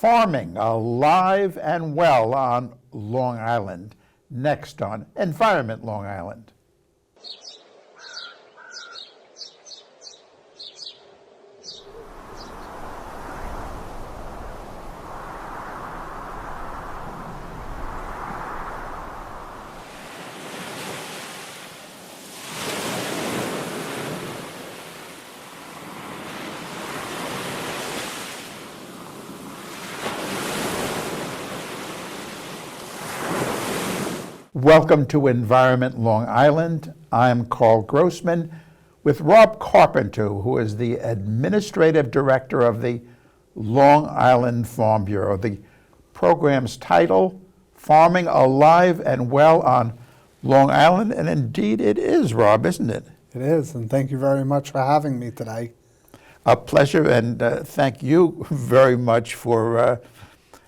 farming alive and well on Long Island, next on Environment Long Island. Welcome to Environment Long Island. I'm Karl Grossman with Rob Carpenter, who is the Administrative Director of the Long Island Farm Bureau. The program's title, Farming Alive and Well on Long Island, and indeed it is, Rob, isn't it? It is, and thank you very much for having me today. A pleasure, and thank you very much for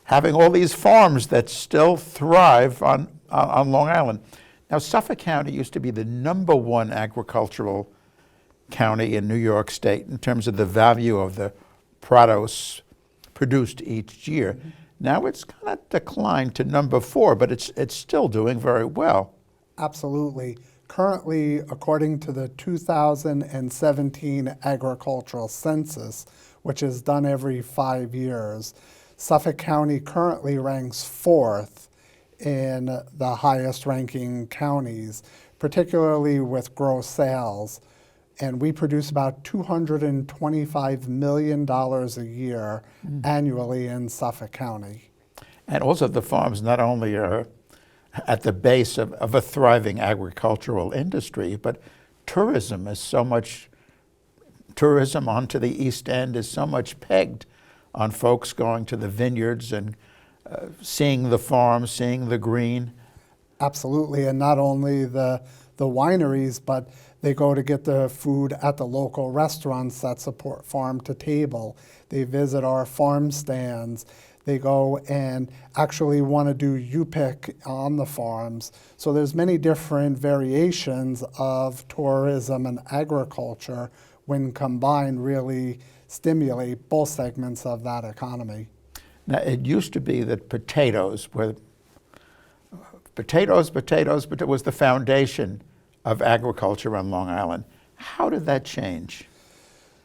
having all these farms that still thrive on Long Island. Now, Suffolk County used to be the #1 agricultural county in New York State in terms of the value of the produce produced each year. Now it's kind of declined to #4, but it's still doing very well. Absolutely. Currently, according to the 2017 agricultural census, which is done every 5 years, Suffolk County currently ranks 4th in the highest ranking counties, particularly with gross sales. And we produce about $225 million a year annually in Suffolk County. And also the farms not only are at the base of a thriving agricultural industry, but tourism onto the East End is so much pegged on folks going to the vineyards and seeing the farm, seeing the green. Absolutely, and not only the wineries, but they go to get the food at the local restaurants that support farm to table. They visit our farm stands. They go and actually want to do U-Pick on the farms. So there's many different variations of tourism and agriculture when combined really stimulate both segments of that economy. Now, it used to be that potatoes, but it was the foundation of agriculture on Long Island. How did that change?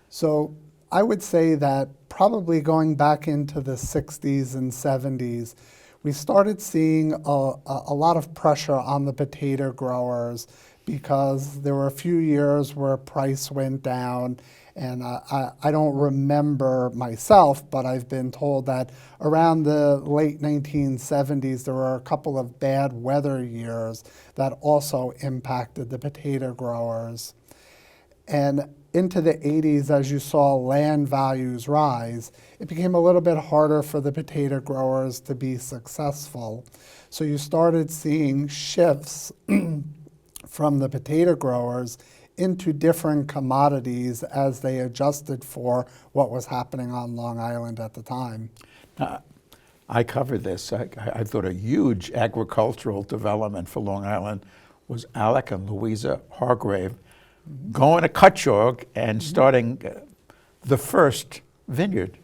So I would say that probably going back into the 60s and 70s, we started seeing a lot of pressure on the potato growers because there were a few years where price went down. And I don't remember myself, but I've been told that around the late 1970s, there were a couple of bad weather years that also impacted the potato growers. And into the 80s, as you saw land values rise, it became a little bit harder for the potato growers to be successful. So you started seeing shifts from the potato growers into different commodities as they adjusted for what was happening on Long Island at the time. I covered this. I thought a huge agricultural development for Long Island was Alec and Louisa Hargrave going to Cutchogue and starting the first vineyard.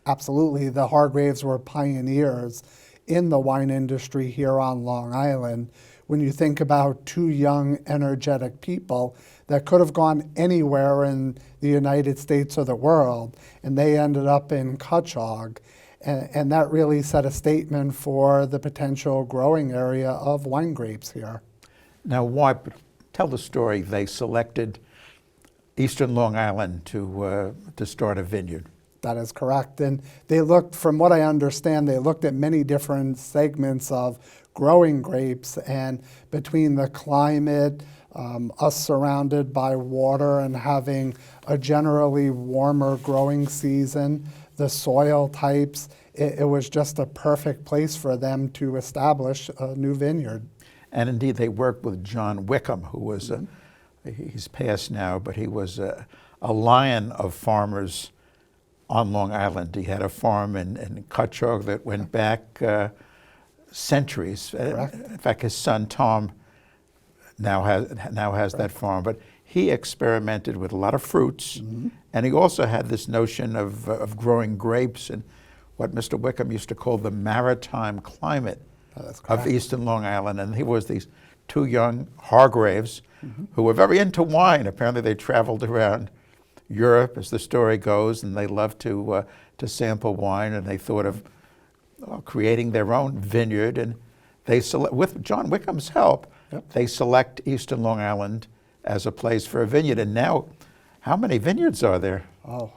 Absolutely. The Hargraves were pioneers in the wine industry here on Long Island. When you think about two young, energetic people that could have gone anywhere in the United States or the world, and they ended up in Cutchogue. And that really set a statement for the potential growing area of wine grapes here. Now, why? Tell the story. They selected Eastern Long Island to start a vineyard. That is correct. And they looked, from what I understand, they looked at many different segments of growing grapes, and between the climate, us surrounded by water and having a generally warmer growing season, the soil types, it was just a perfect place for them to establish a new vineyard. And indeed, they worked with John Wickham, who was, he's passed now, but he was a lion of farmers on Long Island. He had a farm in Cutchogue that went back centuries. In fact, his son Tom now has that farm. But he experimented with a lot of fruits, and he also had this notion of growing grapes. And what Mr. Wickham used to call the maritime climate That's of correct. eastern Long Island. And he was these two young Hargraves who were very into wine. Apparently they traveled around Europe, as the story goes, and they loved to sample wine, and they thought of creating their own vineyard. And they with John Wickham's help, Yep. they select eastern Long Island as a place for a vineyard. And now, how many vineyards are there? Oh,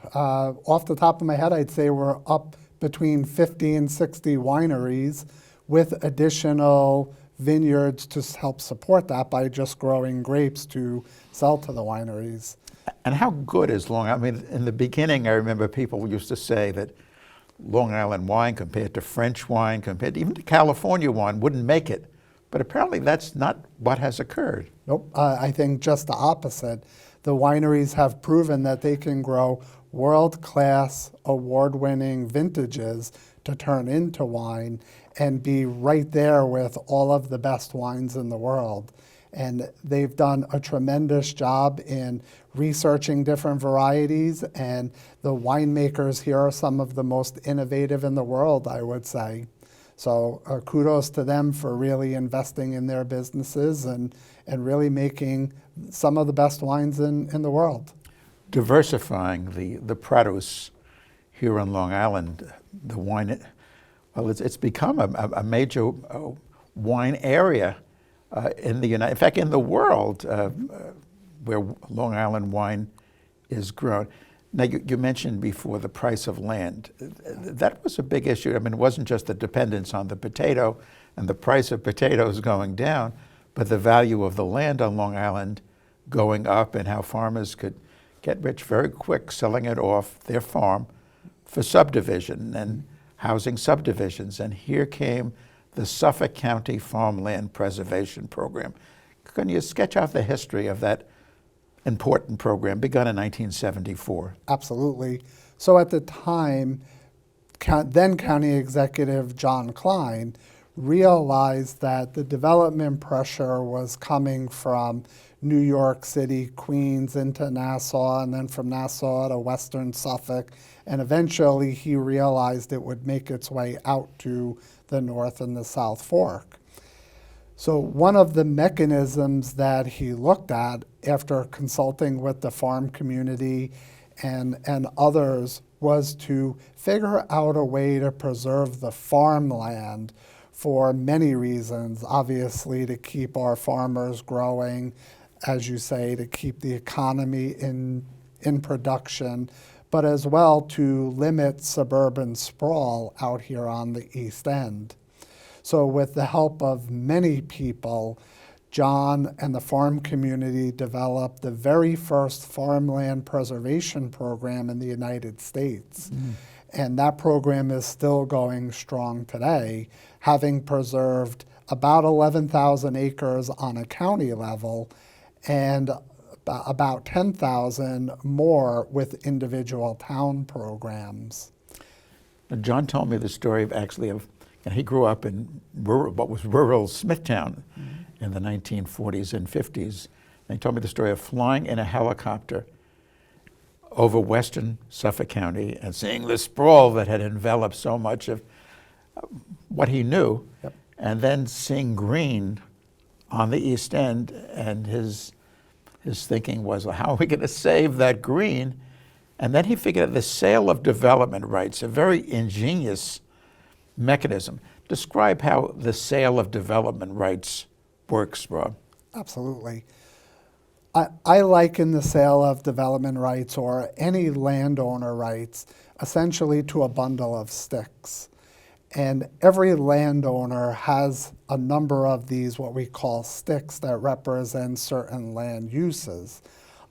off the top of my head, I'd say we're up between 50 and 60 wineries with additional vineyards to help support that by just growing grapes to sell to the wineries. And how good is Long Island? I mean, in the beginning, I remember people used to say that Long Island wine compared to French wine, compared even to California wine, wouldn't make it. But apparently that's not what has occurred. Nope, I think just the opposite. The wineries have proven that they can grow world-class, award-winning vintages to turn into wine and be right there with all of the best wines in the world. And they've done a tremendous job in researching different varieties, and the winemakers here are some of the most innovative in the world, I would say. So kudos to them for really investing in their businesses and really making some of the best wines in the world. Diversifying the produce here on Long Island, the wine, well, it's become a major wine area in in fact, in the world where Long Island wine is grown. Now, you mentioned before the price of land. That was a big issue. I mean, it wasn't just the dependence on the potato and the price of potatoes going down, but the value of the land on Long Island going up, and how farmers could get rich very quick selling it off their farm for subdivision and housing subdivisions. And here came the Suffolk County Farmland Preservation Program. Can you sketch out the history of that important program, begun in 1974? Absolutely. So at the time, then County Executive John Klein realized that the development pressure was coming from New York City, Queens, into Nassau, and then from Nassau to Western Suffolk. And eventually he realized it would make its way out to the North and the South Fork. So one of the mechanisms that he looked at after consulting with the farm community and others was to figure out a way to preserve the farmland for many reasons. Obviously, to keep our farmers growing, as you say, to keep the economy in production, but as well to limit suburban sprawl out here on the East End. So with the help of many people, John and the farm community developed the very first farmland preservation program in the United States. And that program is still going strong today, having preserved about 11,000 acres on a county level and about 10,000 more with individual town programs. Now, John told me the story and he grew up in what was rural Smithtown in the 1940s and 50s. And he told me the story of flying in a helicopter over western Suffolk County and seeing the sprawl that had enveloped so much of what he knew, Yep. and then seeing green on the East End. And his thinking was, well, how are we going to save that green? And then he figured out the sale of development rights, a very ingenious mechanism. Describe how the sale of development rights works, Rob. Absolutely. I liken the sale of development rights or any landowner rights essentially to a bundle of sticks. And every landowner has a number of these, what we call sticks, that represent certain land uses.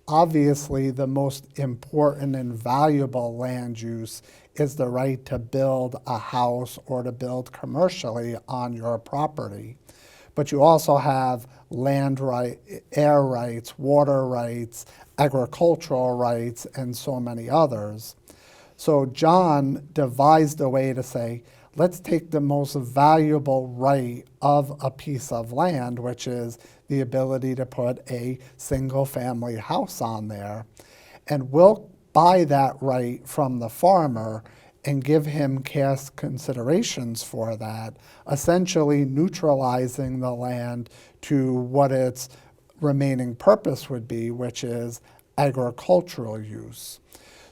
Obviously, the most important and valuable land use is the right to build a house or to build commercially on your property. But you also have land right, air rights, water rights, agricultural rights, and so many others. So John devised a way to say, let's take the most valuable right of a piece of land, which is the ability to put a single-family house on there, and we'll buy that right from the farmer and give him cash considerations for that, essentially neutralizing the land to what its remaining purpose would be, which is agricultural use.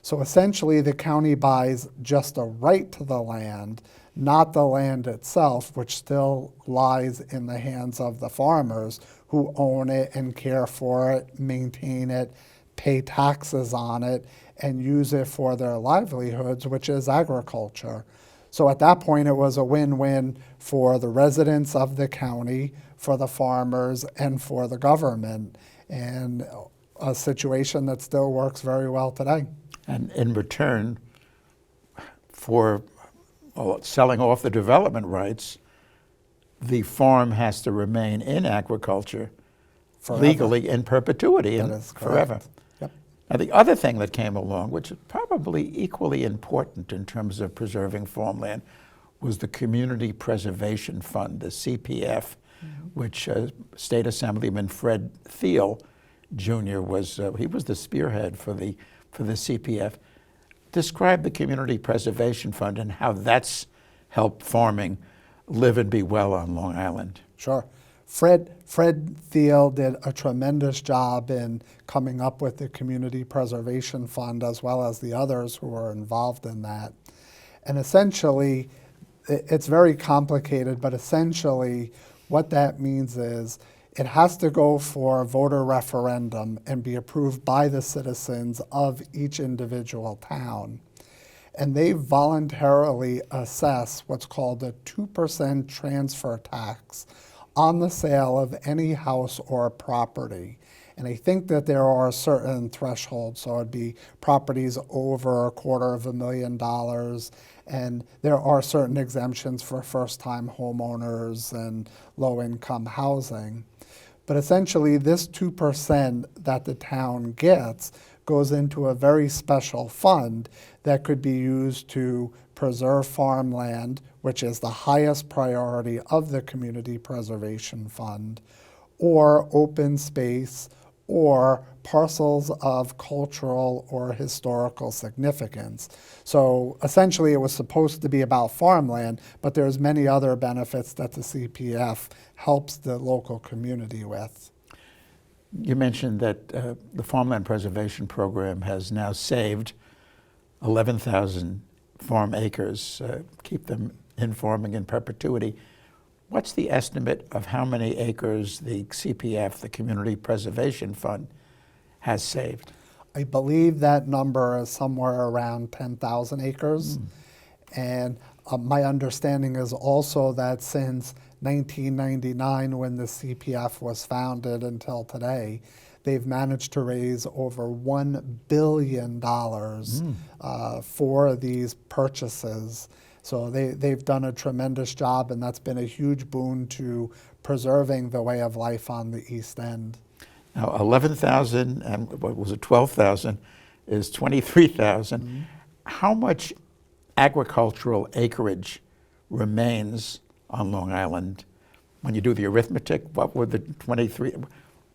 So essentially, the county buys just a right to the land, not the land itself, which still lies in the hands of the farmers who own it and care for it, maintain it, pay taxes on it, and use it for their livelihoods, which is agriculture. So at that point, it was a win-win for the residents of the county, for the farmers, and for the government, and a situation that still works very well today. And in return for selling off the development rights, the farm has to remain in agriculture Forever. legally in perpetuity That and is correct. forever. Yep. Now, the other thing that came along, which is probably equally important in terms of preserving farmland, was the Community Preservation Fund, the CPF, which State Assemblyman Fred Thiel Jr. was the spearhead for the CPF. Describe the Community Preservation Fund and how that's helped farming live and be well on Long Island. Sure. Fred Thiel did a tremendous job in coming up with the Community Preservation Fund, as well as the others who were involved in that. And essentially, it's very complicated, but essentially what that means is it has to go for a voter referendum and be approved by the citizens of each individual town. And they voluntarily assess what's called a 2% transfer tax on the sale of any house or property. And I think that there are certain thresholds, so it'd be properties over $250,000, and there are certain exemptions for first-time homeowners and low-income housing. But essentially, this 2% that the town gets goes into a very special fund that could be used to preserve farmland, which is the highest priority of the Community Preservation Fund, or open space, or parcels of cultural or historical significance. So essentially it was supposed to be about farmland, but there's many other benefits that the CPF helps the local community with. You mentioned that the Farmland Preservation Program has now saved 11,000 farm acres, keep them in farming in perpetuity. What's the estimate of how many acres the CPF, the Community Preservation Fund, has saved? I believe that number is somewhere around 10,000 acres. And my understanding is also that since 1999, when the CPF was founded, until today, they've managed to raise over $1 billion for these purchases. So they've done a tremendous job, and that's been a huge boon to preserving the way of life on the East End. Now, 11,000 and what was it, 12,000 is 23,000. How much agricultural acreage remains on Long Island? When you do the arithmetic, what would the 23,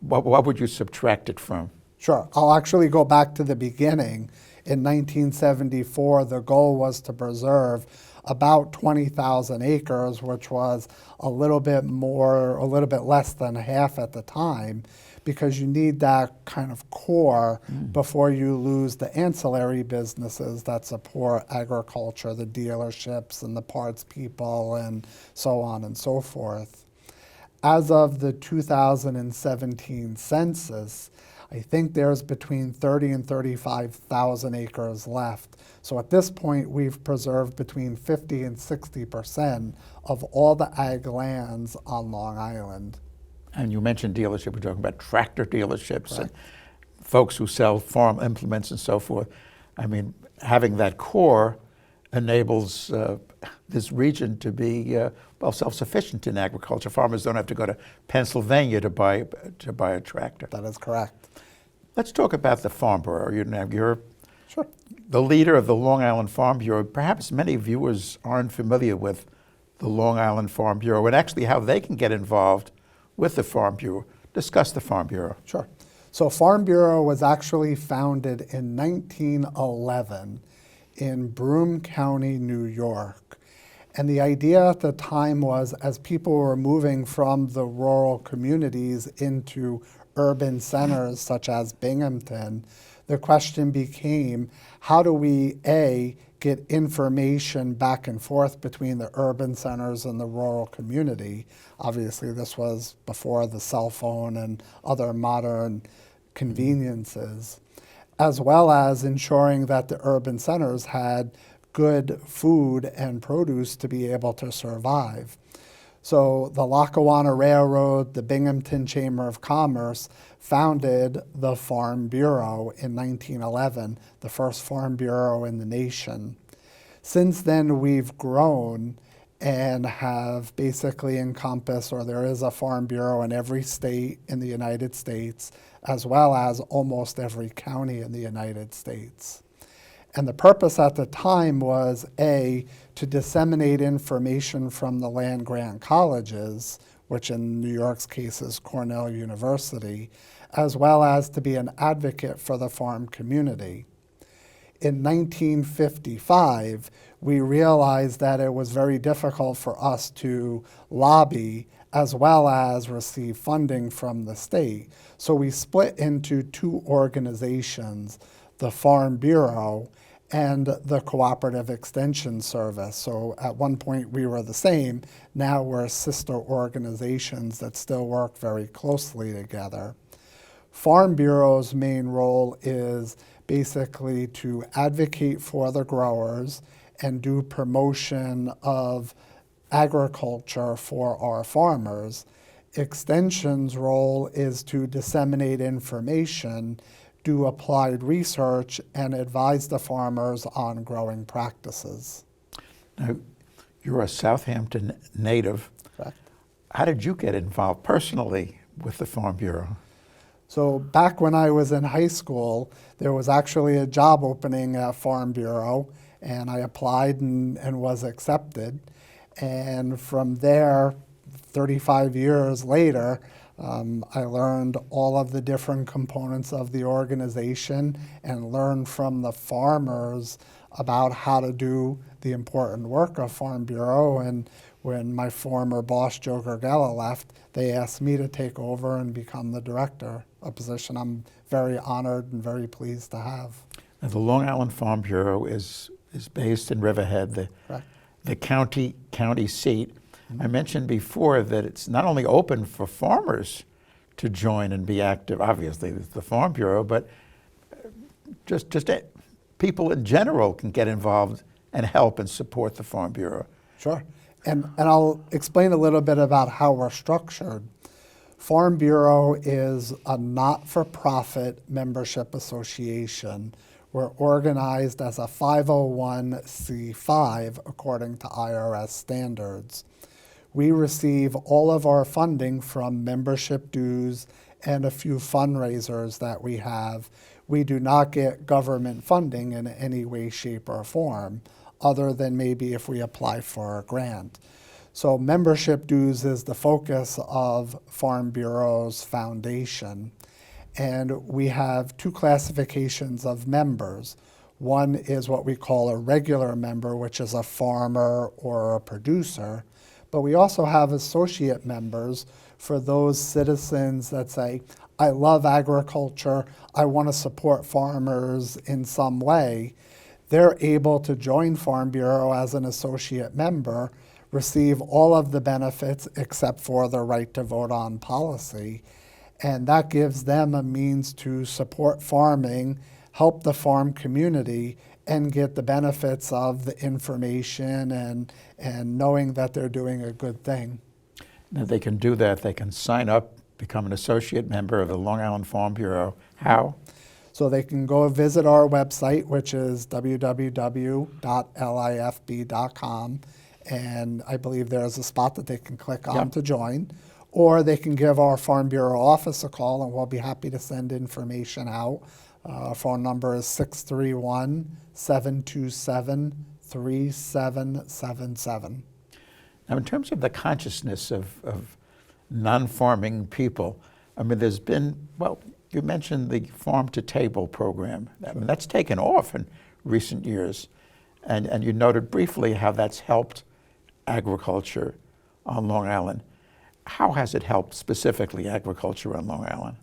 what would you subtract it from? Sure. I'll actually go back to the beginning. In 1974, the goal was to preserve about 20,000 acres, which was a little bit less than half at the time, because you need that kind of core before you lose the ancillary businesses that support agriculture, the dealerships and the parts people and so on and so forth. As of the 2017 census, I think there's between 30 and 35,000 acres left. So at this point, we've preserved between 50 and 60% of all the ag lands on Long Island. And you mentioned dealership. We're talking about tractor dealerships and folks who sell farm implements and so forth. I mean, having that core enables this region to be self-sufficient in agriculture. Farmers don't have to go to Pennsylvania to buy a tractor. That is correct. Let's talk about the Farm Bureau. You're Sure. the leader of the Long Island Farm Bureau. Perhaps many viewers aren't familiar with the Long Island Farm Bureau and actually how they can get involved with the Farm Bureau. Discuss the Farm Bureau. Sure. So Farm Bureau was actually founded in 1911 in Broome County, New York. And the idea at the time was, as people were moving from the rural communities into urban centers such as Binghamton, the question became, how do we, A, get information back and forth between the urban centers and the rural community? Obviously, this was before the cell phone and other modern conveniences, as well as ensuring that the urban centers had good food and produce to be able to survive. So the Lackawanna Railroad, the Binghamton Chamber of Commerce founded the Farm Bureau in 1911, the first farm bureau in the nation. Since then, we've grown and have basically encompassed, or there is a Farm Bureau in every state in the United States, as well as almost every county in the United States. And the purpose at the time was, A, to disseminate information from the land-grant colleges, which in New York's case is Cornell University, as well as to be an advocate for the farm community. In 1955, we realized that it was very difficult for us to lobby as well as receive funding from the state. So we split into two organizations, the Farm Bureau and the Cooperative Extension Service. So at one point we were the same, now we're sister organizations that still work very closely together. Farm Bureau's main role is basically to advocate for the growers and do promotion of agriculture for our farmers. Extension's role is to disseminate information, do applied research, and advise the farmers on growing practices. Now, you're a Southampton native. Correct. How did you get involved personally with the Farm Bureau? So back when I was in high school, there was actually a job opening at Farm Bureau, and I applied and was accepted. And from there, 35 years later, I learned all of the different components of the organization and learned from the farmers about how to do the important work of Farm Bureau. And when my former boss, Joe Gergella, left, they asked me to take over and become the director, a position I'm very honored and very pleased to have. Now, the Long Island Farm Bureau is based in Riverhead, the county seat. I mentioned before that it's not only open for farmers to join and be active, obviously it's the Farm Bureau, but just people in general can get involved and help and support the Farm Bureau. Sure. And I'll explain a little bit about how we're structured. Farm Bureau is a not-for-profit membership association. We're organized as a 501c5 according to IRS standards. We receive all of our funding from membership dues and a few fundraisers that we have. We do not get government funding in any way, shape, or form, other than maybe if we apply for a grant. So membership dues is the focus of Farm Bureau's foundation. And we have two classifications of members. One is what we call a regular member, which is a farmer or a producer. But we also have associate members for those citizens that say, I love agriculture, I want to support farmers in some way. They're able to join Farm Bureau as an associate member, receive all of the benefits except for the right to vote on policy. And that gives them a means to support farming, help the farm community, and get the benefits of the information and knowing that they're doing a good thing. Now they can do that. They can sign up, become an associate member of the Long Island Farm Bureau. How? So they can go visit our website, which is www.lifb.com, and I believe there's a spot that they can click on to join. Or they can give our Farm Bureau office a call, and we'll be happy to send information out. Our phone number is 631-727-3777. Now, in terms of the consciousness of non-farming people, I mean, there's been, well, you mentioned the Farm to Table program. I mean, that's taken off in recent years. And you noted briefly how that's helped agriculture on Long Island. How has it helped specifically agriculture on Long Island?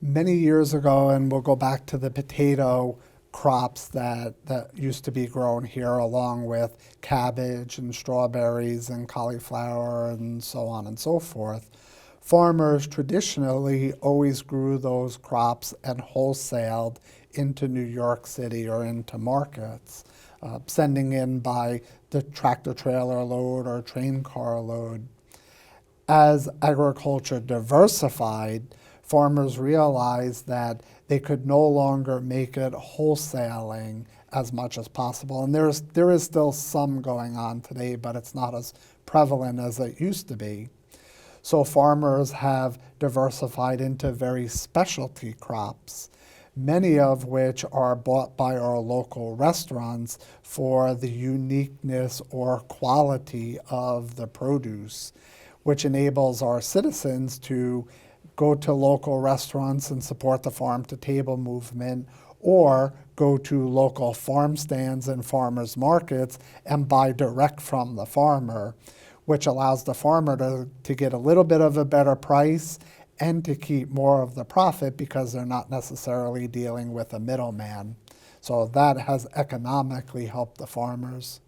Many years ago, and we'll go back to the potato crops that used to be grown here, along with cabbage and strawberries and cauliflower and so on and so forth. Farmers traditionally always grew those crops and wholesaled into New York City or into markets, sending in by the tractor trailer load or train car load. As agriculture diversified, farmers realized that they could no longer make it wholesaling as much as possible. And there is still some going on today, but it's not as prevalent as it used to be. So farmers have diversified into very specialty crops, many of which are bought by our local restaurants for the uniqueness or quality of the produce, which enables our citizens to go to local restaurants and support the farm-to-table movement, or go to local farm stands and farmers markets and buy direct from the farmer, which allows the farmer to get a little bit of a better price and to keep more of the profit because they're not necessarily dealing with a middleman. So that has economically helped the farmers.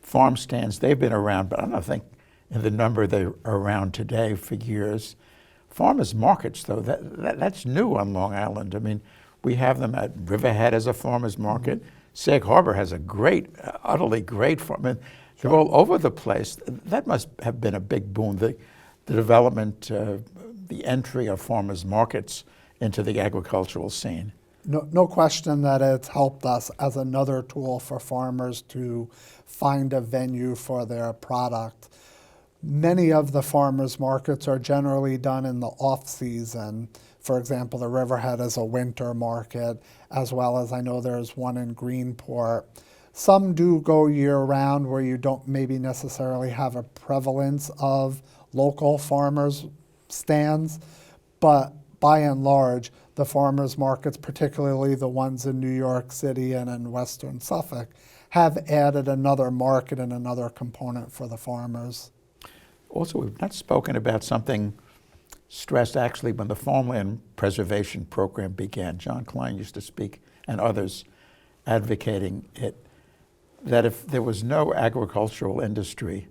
Farm stands, they've been around, but I don't think in the number they're around today for years. Farmers markets, though, that's new on Long Island. I mean, we have them at Riverhead as a farmers market. Sag Harbor has a great, utterly great farm. I mean, they're all over the place. That must have been a big boon, the development, the entry of farmers markets into the agricultural scene. No question that it's helped us as another tool for farmers to find a venue for their product. Many of the farmers markets are generally done in the off-season. For example, the Riverhead is a winter market, as well as I know there's one in Greenport. Some do go year-round where you don't maybe necessarily have a prevalence of local farmers stands, but by and large, the farmers markets, particularly the ones in New York City and in Western Suffolk, have added another market and another component for the farmers. Also, we've not spoken about something stressed actually when the Farmland Preservation Program began. John Klein used to speak, and others advocating it, that if there was no agricultural industry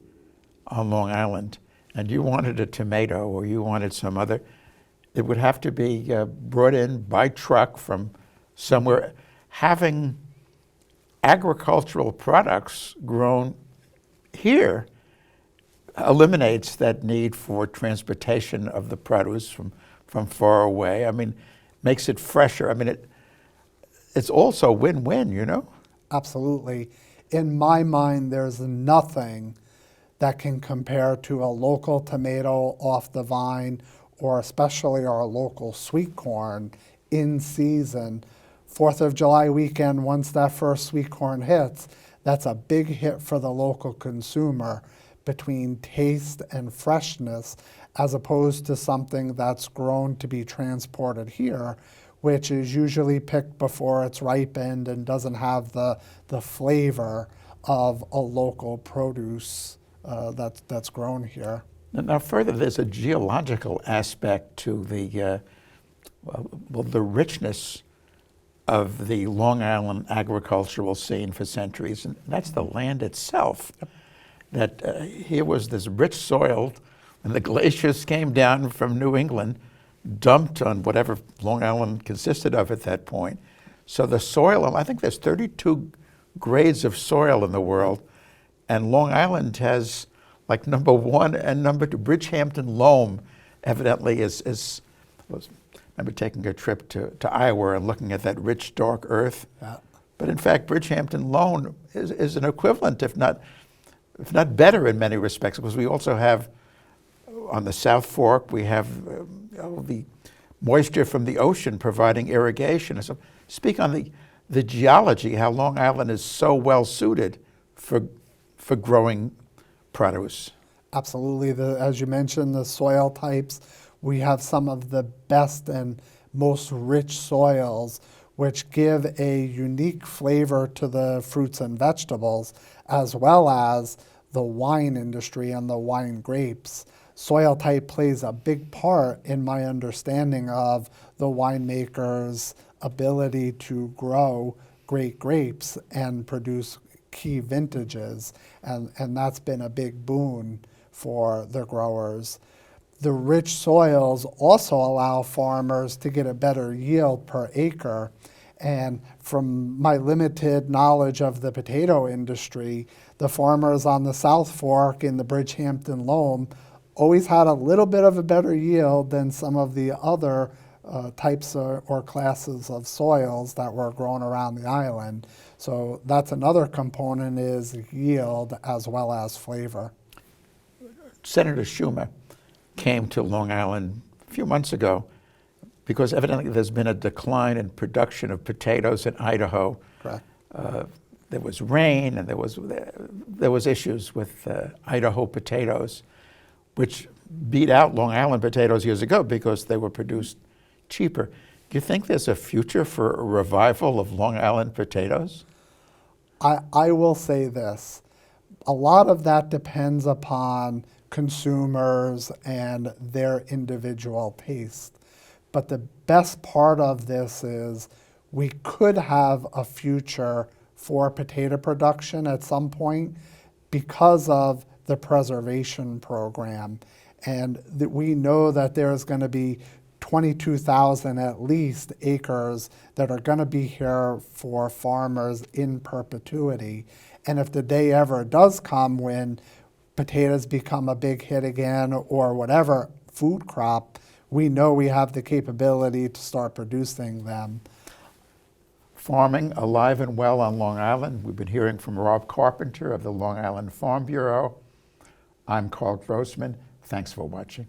on Long Island and you wanted a tomato or you wanted some other, it would have to be brought in by truck from somewhere. Having agricultural products grown here eliminates that need for transportation of the produce from far away. I mean, makes it fresher. I mean, it's also win-win, you know? Absolutely. In my mind, there's nothing that can compare to a local tomato off the vine, or especially our local sweet corn in season. 4th of July weekend, once that first sweet corn hits, that's a big hit for the local consumer between taste and freshness, as opposed to something that's grown to be transported here, which is usually picked before it's ripened and doesn't have the flavor of a local produce that's grown here. Now, further, there's a geological aspect to the richness of the Long Island agricultural scene for centuries, and that's the land itself. Yep. That here was this rich soil, and the glaciers came down from New England, dumped on whatever Long Island consisted of at that point. So the soil, I think there's 32 grades of soil in the world, and Long Island has like number 1 and number 2. Bridgehampton loam evidently I remember taking a trip to Iowa and looking at that rich, dark earth. Yeah. But in fact, Bridgehampton loam is an equivalent, if not better in many respects, because we also have, on the South Fork, we have the moisture from the ocean providing irrigation. So speak on the geology, how Long Island is so well suited for growing produce. Absolutely. As you mentioned, the soil types, we have some of the best and most rich soils which give a unique flavor to the fruits and vegetables, as well as the wine industry and the wine grapes. Soil type plays a big part in my understanding of the winemaker's ability to grow great grapes and produce key vintages, and that's been a big boon for the growers. The rich soils also allow farmers to get a better yield per acre. And from my limited knowledge of the potato industry, the farmers on the South Fork in the Bridgehampton Loam always had a little bit of a better yield than some of the other types or classes of soils that were grown around the island. So that's another component, is yield as well as flavor. Senator Schumer came to Long Island a few months ago because evidently there's been a decline in production of potatoes in Idaho. Correct. There was rain, and there was issues with Idaho potatoes, which beat out Long Island potatoes years ago because they were produced cheaper. Do you think there's a future for a revival of Long Island potatoes? I will say this. A lot of that depends upon consumers and their individual taste. But the best part of this is we could have a future for potato production at some point because of the preservation program. And that we know that there's going to be 22,000 at least acres that are going to be here for farmers in perpetuity. And if the day ever does come when potatoes become a big hit again, or whatever food crop, we know we have the capability to start producing them. Farming alive and well on Long Island. We've been hearing from Rob Carpenter of the Long Island Farm Bureau. I'm Karl Grossman. Thanks for watching.